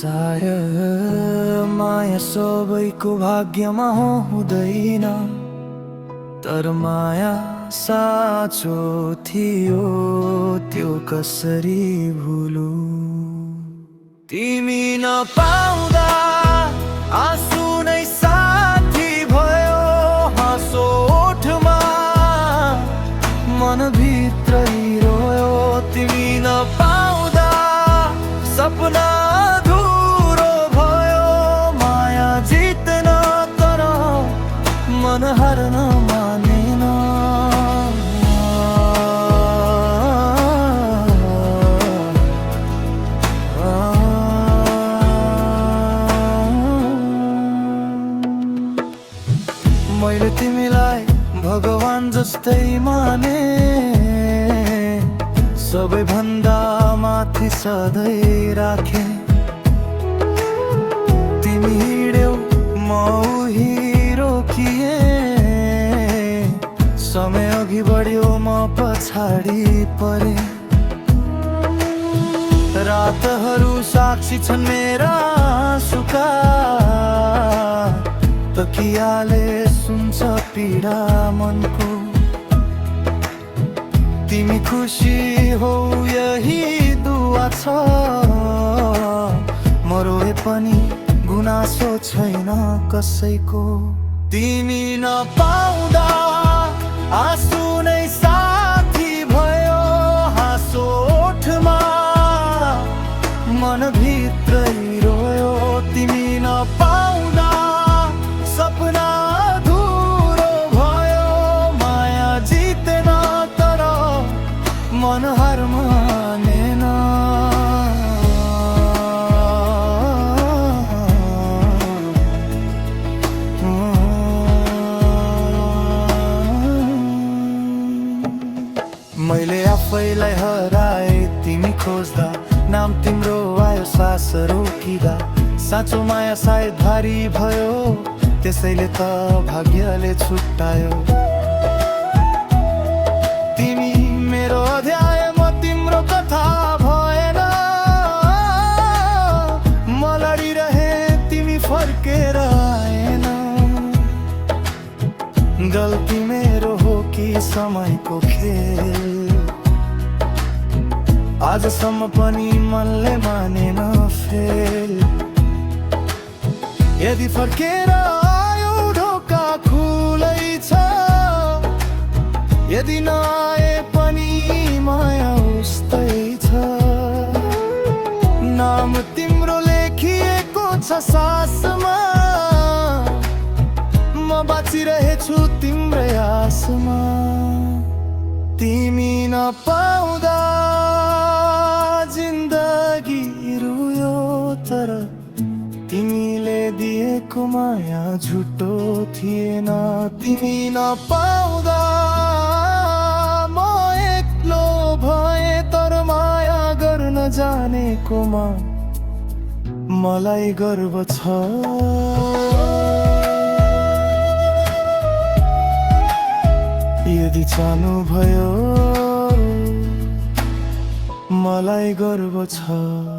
सायद माया सबैको भाग्यमा हुँदैन, तर माया साँचो थियो त्यो कसरी भुलु। तिमी नपाउँदा आँसु नै साथी भयो, हाँसो ओठमा मनभित्र रोयो। तिमी नपाउँदा सपना अधुरो भयो, माया जित्न तर मन हार्न मानेन। मैले तिमीलाई भगवान जस्तै माने, सबैभन्दा माथि सधैँ राखे। तिमी हिँड्यौ म उही रोकिए, समय अघि बढ्यो म पछाडि परे। रातहरू साक्षी छन् मेरा आँसुका, तकियाले सुन्छ पीडा मनको। तिमी खुसी हो यही दुआ छ, म रोए पनि गुनासो छैन कसैको। तिमी नपाउँदा आँसु नै साथी भयो, हाँसो ओठमा मनभित्र रोयो। तिमी नपाउँदा सपना अधुरो भयो, माया जितेन तर मन हार मानेन। मैले आफैलाई हराए तिमी खोज्दा, नाम तिम्रो आयो सास रोकिँदा। साँचो माया सायद भारी भयो, त्यसैले त भाग्यले छुट्टायो। तिमी मेरो अध्याय म तिम्रो कथा भएन, म लडिरहे तिमी फर्केर आएन। गल्ती मेरो हो कि समयको खेल, आजसम्म पनि मनले मानेन फेल। यदि फर्केर आयो ढोका खुलै छ, यदि नआए पनि माया उस्तै छ। नाम तिम्रो लेखिएको छ सासमा, म बाँचिरहेछु तिम्रै आसमा। तिमी नपाउँदा जिन्दगी रुयो, तर तिमीले दिएको माया झुटो थिएन। तिमी नपाउँदा म एक्लो भए, तर माया गर्न जानेकोमा मलाई गर्व छ। यदि चाहनु भयो मलाई गर्व छ।